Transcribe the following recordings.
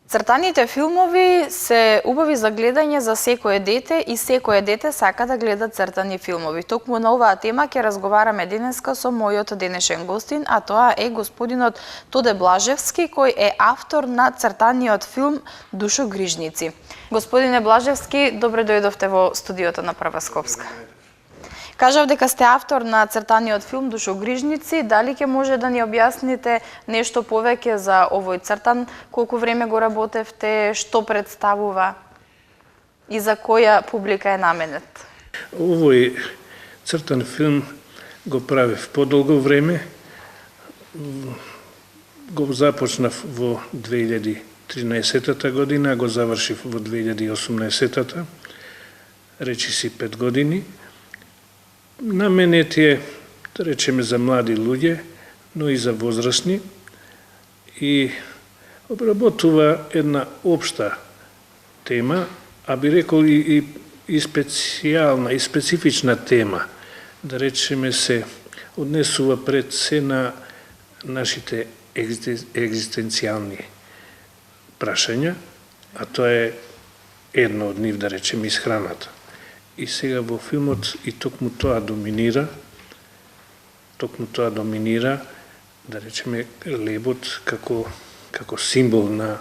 Цртаните филмови се убави за гледање за секое дете и секое дете сака да гледа цртани филмови. Токму на оваа тема ќе разговараме денеска со мојот денешен гостин, а тоа е господинот Тоде Блажевски, кој е автор на цртаниот филм Душогрижници. Господине Блажевски, добре дојдовте во студиото на Прва Скопска. Кажав дека сте автор на цртаниот филм Душогрижници, дали ќе може да ни објасните нешто повеќе за овој цртан, колку време го работевте, што представува и за која публика е наменет? Овој цртан филм го правев подолго време. Го започнав во 2013 година, го завршив во 2018, речиси 5 години. Наменет е, да речеме, за млади луѓе, но и за возрастни, и обработува една општа тема, а би рекол и специјална, и специфична тема, да речеме, се однесува пред се на нашите екзистенцијални прашања, а тоа е едно од нив, да речеме, исхраната. И сега во филмот и токму тоа доминира, да речеме, лебот како символ на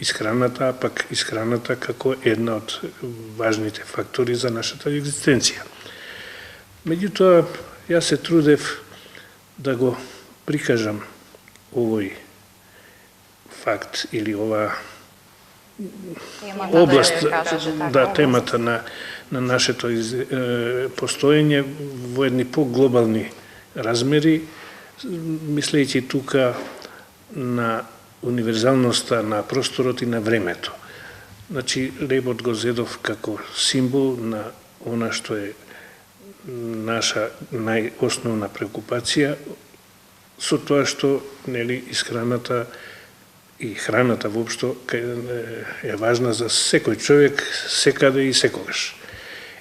исхраната, а пак исхраната како една од важните фактори за нашата екзистенција. Меѓутоа, јас се трудев да го прикажам овој факт или ова област, темата на нашето постоење во едни поглобални размери, мислејќи тука на универзалноста на просторот и на времето. Значи, лебот го зедов како символ на она што е наша најосновна преокупација, со тоа што, нели, исхраната и храната воопшто е важна за секој човек, секаде и секогаш.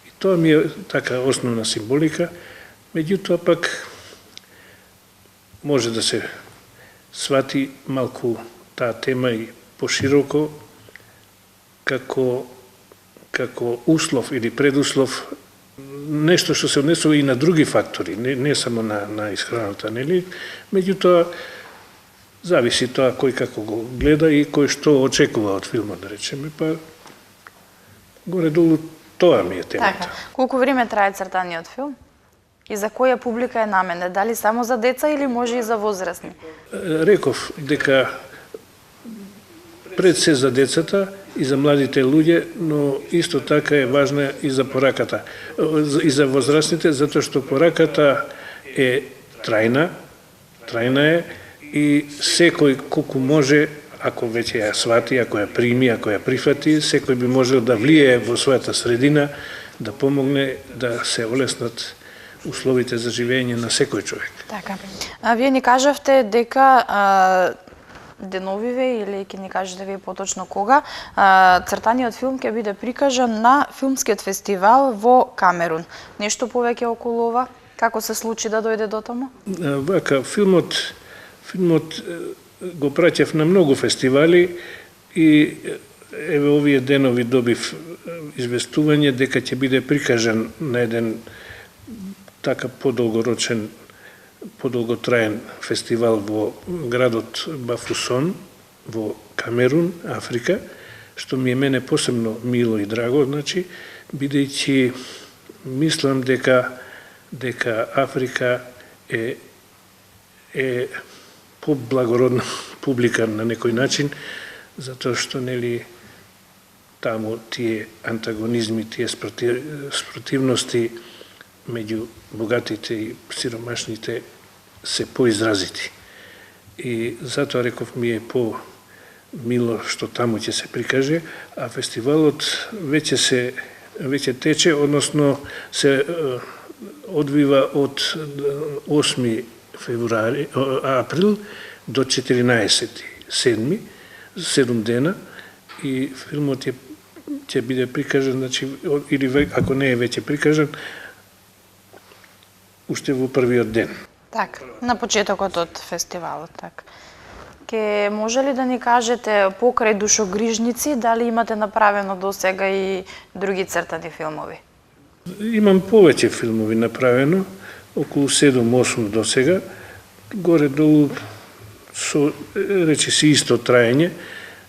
И тоа ми е така основна символика, меѓутоа пак може да се свати малку таа тема и пошироко како услов или предуслов, нешто што се однесува и на други фактори, не само на исхраната, нели? Меѓутоа, зависи тоа кој како го гледа и кој што очекува од филмот, да речеме, па горе-долу тоа ми е темата. Така. Колку време трае цртаниот филм? И за која публика е наменет? Дали само за деца или може и за возрастни? Реков дека пред се за децата и за младите луѓе, но исто така е важна и за пораката, и за возрастните, затоа што пораката е трајна е, и секој колку може, ако веќе ја свати, ако ја прими, ако ја прифати, секој би можел да влие во својата средина, да помогне да се олеснат условите за живење на секој човек. Така. Вие ни кажавте дека деновиве, или ќе ни кажете вие поточно кога, цртаниот филм ќе биде прикажан на филмскиот фестивал во Камерун. Нешто повеќе околу ова? Како се случи да дојде до таму? Вака, филмот го праќав на многу фестивали и еве овие денови добив известување дека ќе биде прикажан на еден така подолготраен фестивал во градот Бафусон во Камерун, Африка, што ми е мене посебно мило и драго, значи, бидејќи мислам дека Африка е поблагородна публика на некој начин, затоа што, нели, таму тие антагонизми, тие спротивности меѓу богатите и сиромашните се поизразити. И затоа реков ми е по-мило што таму ќе се прикаже, а фестивалот веќе тече, односно се одвива од 8 април до 14.7, 7 дена, и филмот ќе биде прикажан, значи, или ако не е веќе прикажан, уште во првиот ден. Така, на почетокот од фестивалот, така. Ке може ли да ни кажете покрај Душогрижници, дали имате направено досега и други цртани филмови? Имам повеќе филмови направено, околу 7-8 до сега, горе-долу со, речиси, исто траење,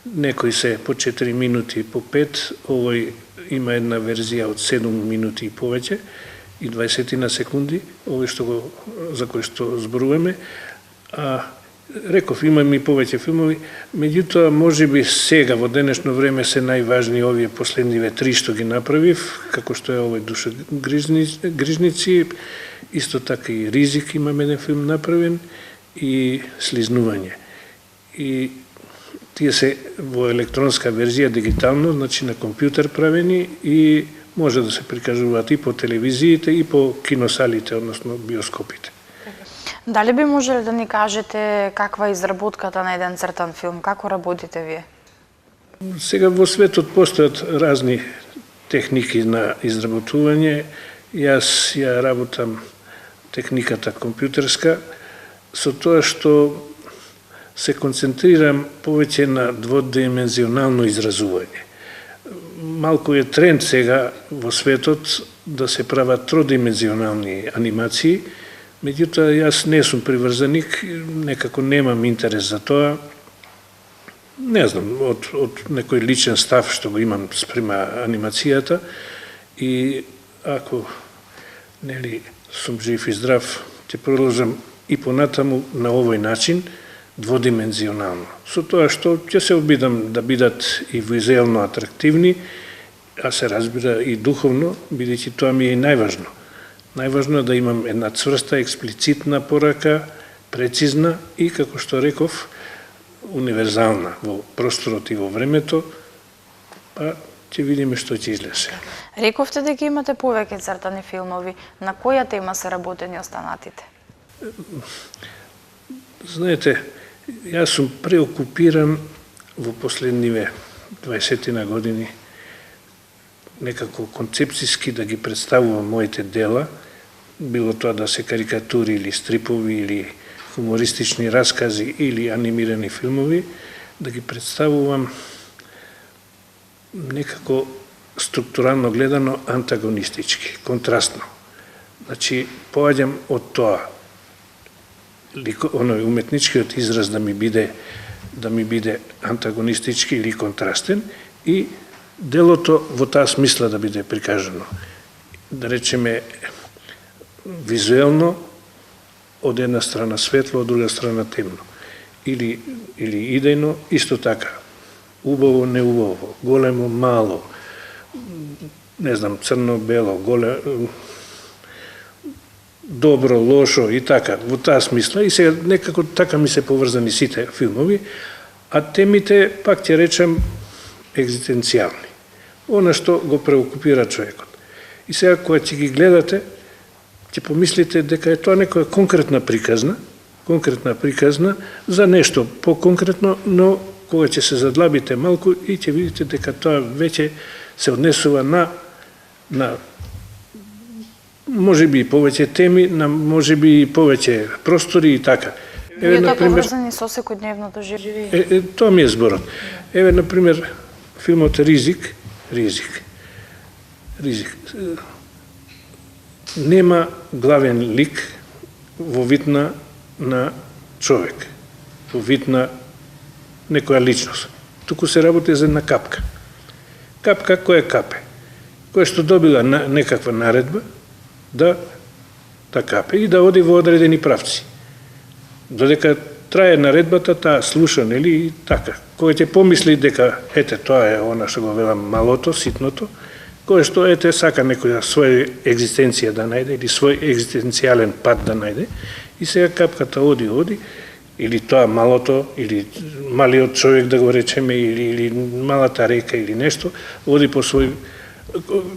некои се по 4 минути и по 5, овој има една верзија од 7 минути и повеќе, и 20 на секунди, овој за кој што зборуваме, а реков, имам и повеќе филмови, меѓутоа, можеби сега, во денешно време, се најважни овие последниве 3 што ги направив, како што е овој Душогрижници, исто така и Ризик имам еден филм направен, и Слизнување. И тие се во електронска верзија, дигитално, значи на компјутер правени, и може да се прикажуваат и по телевизиите, и по киносалите, односно биоскопите. Дали би можеле да ни кажете каква е изработката на еден цртан филм? Како работите вие? Сега во светот постојат разни техники на изработување. Јас ја работам техниката компјутерска, со тоа што се концентрирам повеќе на дводимензионално изразување. Малку е тренд сега во светот да се прават тродимензионални анимации, меѓутоа јас не сум приврзаник, некако немам интерес за тоа. Не знам, од некој личен став што го имам спрема анимацијата, и ако нели сум жив и здрав, ќе продолжам и понатаму на овој начин, дводимензионално. Со тоа што ќе се обидам да бидат и визуелно атрактивни, а се разбира и духовно, бидејќи тоа ми е и најважно. Најважно е да имам една цврста, експлицитна порака, прецизна и, како што реков, универзална во просторот и во времето, па ќе видиме што ќе излезе. Рековте дека имате повеќе цртани филмови. На која тема се работени останатите? Знаете, јас сум преокупиран во последниве 20 години некако концепцијски да ги представувам моите дела, било тоа да се карикатури или стрипови или хумористични раскази или анимирани филмови, да ги представувам некако структурално гледано антагонистички, контрастно. Значи, поаѓам од тоа уметничкиот израз да ми биде антагонистички или контрастен, и делото во таа смисла да биде прикажано. Да речеме, визуелно, од една страна светло, од друга страна темно. Или идејно, исто така. Убаво, неубаво, големо, мало, не знам, црно-бело, добро, лошо и така, во таа смисла. И сега некако така ми се поврзани сите филмови, а темите, пак ќе речем, екзистенцијални. Она што го преокупира човекот. И сега, кога ќе ги гледате, ќе помислите дека е тоа некоја конкретна приказна за нешто по-конкретно, но кога ќе се задлабите малку и ќе видите дека тоа веќе се однесува на можеби и повеќе теми, на можеби и повеќе простори и така. Вие тоа поврзани со секојдневното живење? Тоа ми е зборот. Еве, например, филмот Ризик. Нема главен лик во вид на човек, во вид на некоја личност. Туку се работи за една капка. Капка која капе? Која што добила некаква наредба да капе и да оди во одредени правци. Додека трае наредбата, таа слуша, нели, и така. Кој ќе помисли дека, ете, тоа е она што го велам малото, ситното, кој што, ете, сака некоја своја екзистенција да најде, или свој екзистенцијален пат да најде, и сега капката оди, или тоа малото, или малиот човек, да го речеме, или малата река, или нешто, оди по свој...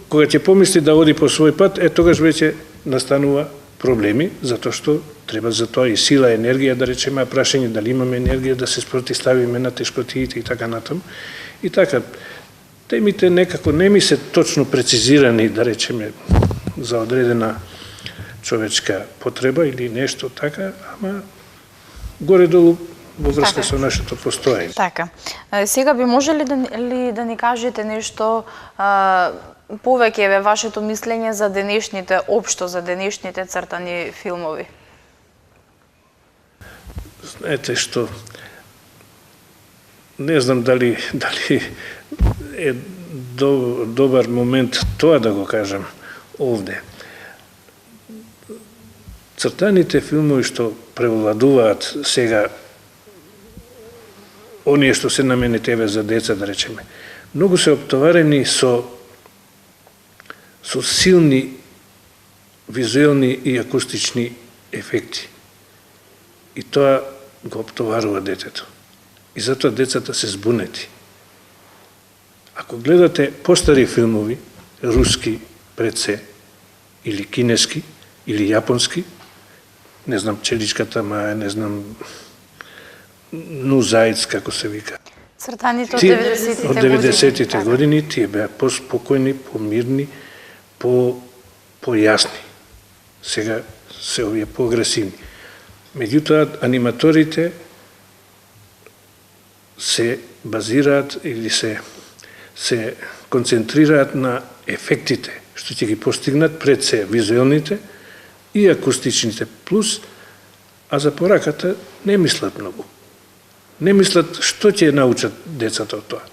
Кога ќе помисли да оди по свој пат, тогаш веќе настанува проблеми, затоа што треба за тоа и сила, енергија, да речеме, прашање дали имаме енергија да се спротиставиме на тешкотиите и така натаму. И така, темите некако не ми се точно прецизирани, да речеме, за одредена човечка потреба или нешто така, ама горе-долу во врска Така. со нашето постоење. Така. Сега би можели да ни кажете нешто повеќе е вашето мислење за денешните, општо за денешните цртани филмови? Знаете што, не знам дали е добар момент тоа да го кажам овде. Цртаните филмови што превладуваат сега, оние што се намени тебе за деца, да речеме, многу се оптоварени со силни визуелни и акустични ефекти. И тоа го оптоварува детето. И затоа децата се збунети. Ако гледате постари филмови, руски пред се, или кинески, или јапонски, не знам, Челичката маја, не знам, Ну заец, како се вика. Цртаните од Тие 90-тите од години. 90-тите години тие беа поспокојни, помирни, појасни. Сега се овие поагресивни. Меѓутоа, аниматорите се базираат или се концентрираат на ефектите, што ќе ги постигнат пред се визуелните и акустичните плюс, а за пораката не мислат многу. Не мислат што ќе научат децата од тоа.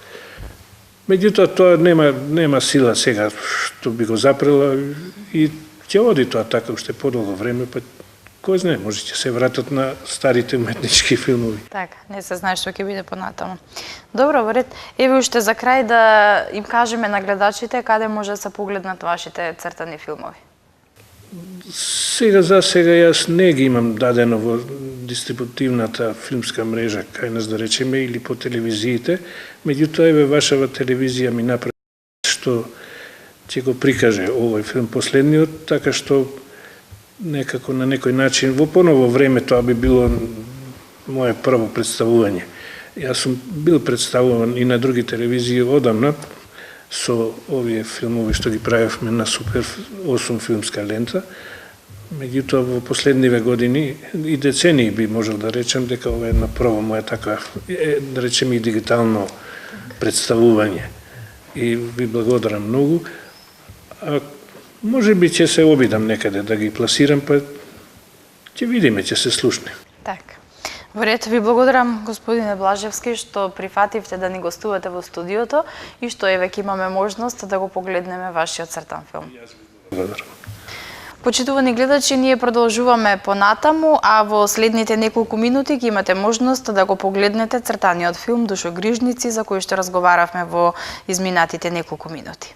Меѓутоа, тоа нема сила сега што би го запрела и ќе оди тоа така уште подолго време, па кој знае, може ќе се вратат на старите уметнички филмови. Така, не се знае што ќе биде понатаму. Добро, во ред. Еве уште за крај да им кажеме на гледачите каде може да се погледнат вашите цртани филмови. Сега јас не ги имам дадено во дистрибутивната филмска мрежа, кај нас да речеме, или по телевизиите, меѓутоа еве вашава телевизија ми направи што ќе го прикаже овој филм последниот, така што некако на некој начин, во поново време тоа би било моje прво представување. Јас сум бил представуван и на други телевизии одамна, со овие филмови што ги правевме на Супер 8 филмска лента. Меѓутоа во последниве години и децении би можел да речем дека ова е на прво моја така, да речем и дигитално представување. И ви благодарам многу. А може би ќе се обидам некаде да ги пласирам, па ќе видиме, ќе се слушне. Така. Во ред, ви благодарам, господине Блажевски, што прифативте да ни гостувате во студиото и што еве ќе имаме можност да го погледнеме вашиот цртан филм. Благодарам. Почитувани гледачи, ние продолжуваме понатаму, а во следните неколку минути ќе имате можност да го погледнете цртаниот филм Душогрижници, за кој што разговаравме во изминатите неколку минути.